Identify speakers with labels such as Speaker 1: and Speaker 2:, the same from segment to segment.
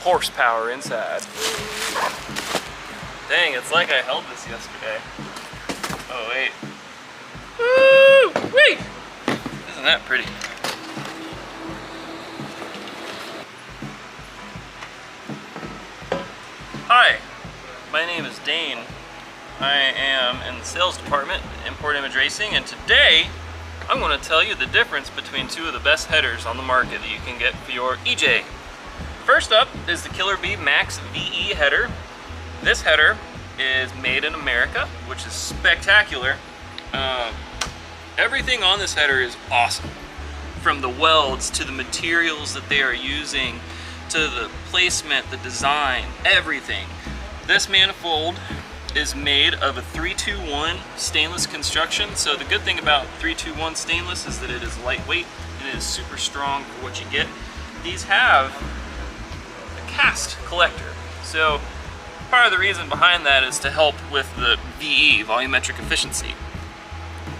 Speaker 1: horsepower inside. Dang, it's like I held this yesterday. Oh wait. Woo! Wait! Isn't that pretty? Hi, my name is Dane. I am in the sales department at Import Image Racing, and today I'm going to tell you the difference between two of the best headers on the market that you can get for your EJ. First up is the Killer Bee Max VE header. This header is made in America, which is spectacular. Everything on this header is awesome. From the welds to the materials that they are using to the placement, the design, everything. This manifold is made of a 321 stainless construction. So the good thing about 321 stainless is that it is lightweight and it is super strong for what you get. These have a cast collector. So part of the reason behind that is to help with the VE, volumetric efficiency.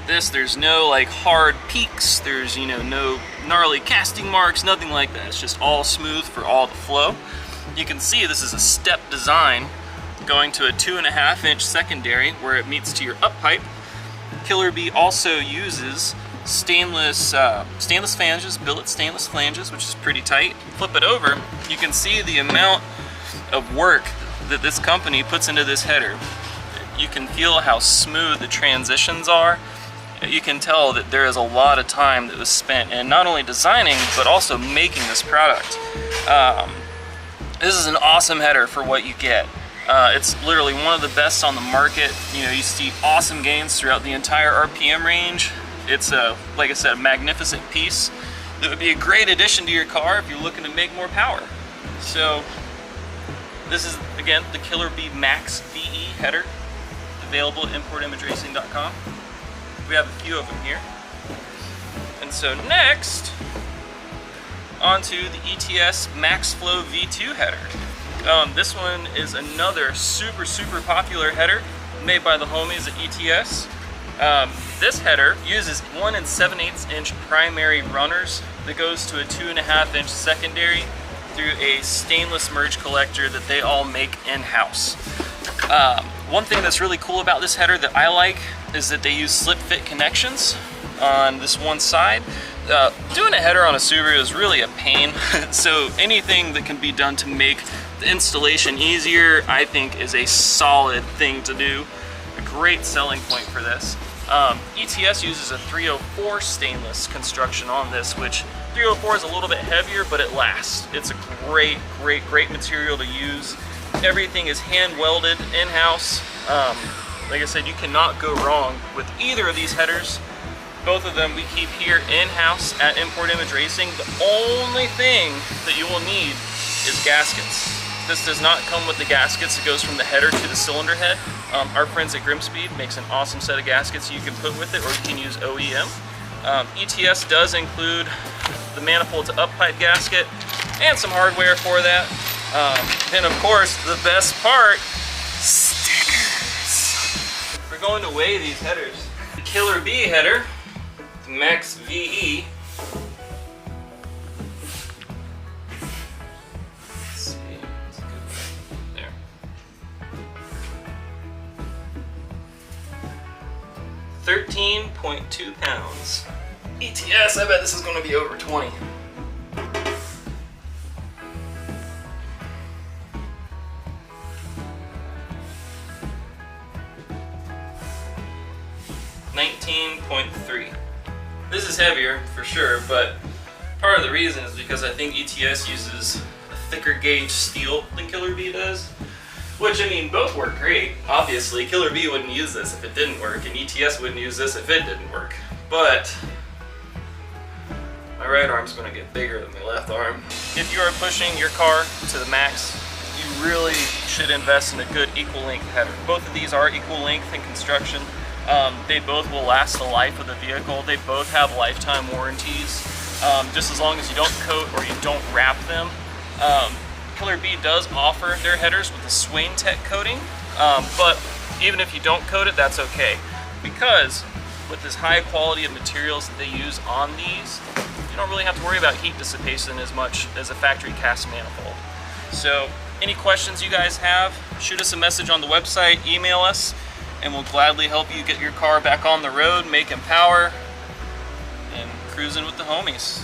Speaker 1: There's no like hard peaks, there's no gnarly casting marks, nothing like that. It's just all smooth for all the flow. You can see this is a step design going to a 2.5 inch secondary where it meets to your up pipe. Killer Bee also uses stainless flanges, billet stainless flanges, which is pretty tight. Flip it over, you can see the amount of work that this company puts into this header. You can feel how smooth the transitions are. You can tell that there is a lot of time that was spent in not only designing but also making this product. This is an awesome header for what you get. It's literally one of the best on the market. You see awesome gains throughout the entire RPM range. It's like I said, a magnificent piece that would be a great addition to your car if you're looking to make more power. So this is again the Killer Bee Max VE header, available at importimageracing.com. We have a few of them here. And so next, onto the ETS MaxFlow V2 header. This one is another super popular header made by the homies at ETS. This header uses 1 7/8 inch primary runners that goes to a 2.5 inch secondary through a stainless merge collector that they all make in-house. One thing that's really cool about this header that I like is that they use slip fit connections on this one side. Doing a header on a Subaru is really a pain, so anything that can be done to make the installation easier, I think, is a solid thing to do. A great selling point for this. ETS uses a 304 stainless construction on this, which 304 is a little bit heavier, but it lasts. It's a great material to use. Everything is hand welded in-house. Like I said, you cannot go wrong with either of these headers. Both of them we keep here in-house at Import Image Racing. The only thing that you will need is gaskets. This does not come with the gaskets. It goes from the header to the cylinder head. Our friends at Grimspeed makes an awesome set of gaskets you can put with it, or you can use OEM. ETS does include the manifold to up pipe gasket and some hardware for that. And of course, the best part, stickers. We're going to weigh these headers. The Killer Bee header, the Max VE. Let's see, that's a good one. There. 13.2 pounds. ETS, I bet this is going to be over 20. .3. This is heavier for sure, but part of the reason is because I think ETS uses a thicker gauge steel than Killer Bee does. Which, I mean, both work great. Obviously, Killer Bee wouldn't use this if it didn't work, and ETS wouldn't use this if it didn't work. But my right arm's going to get bigger than my left arm. If you are pushing your car to the max, you really should invest in a good equal length header. Both of these are equal length in construction. They both will last the life of the vehicle. They both have lifetime warranties, just as long as you don't coat or you don't wrap them. Killer Bee does offer their headers with a Swain Tech coating, but even if you don't coat it, that's okay, because with this high quality of materials that they use on these, you don't really have to worry about heat dissipation as much as a factory cast manifold. So any questions you guys have, shoot us a message on the website, email us, and we'll gladly help you get your car back on the road, making power, and cruising with the homies.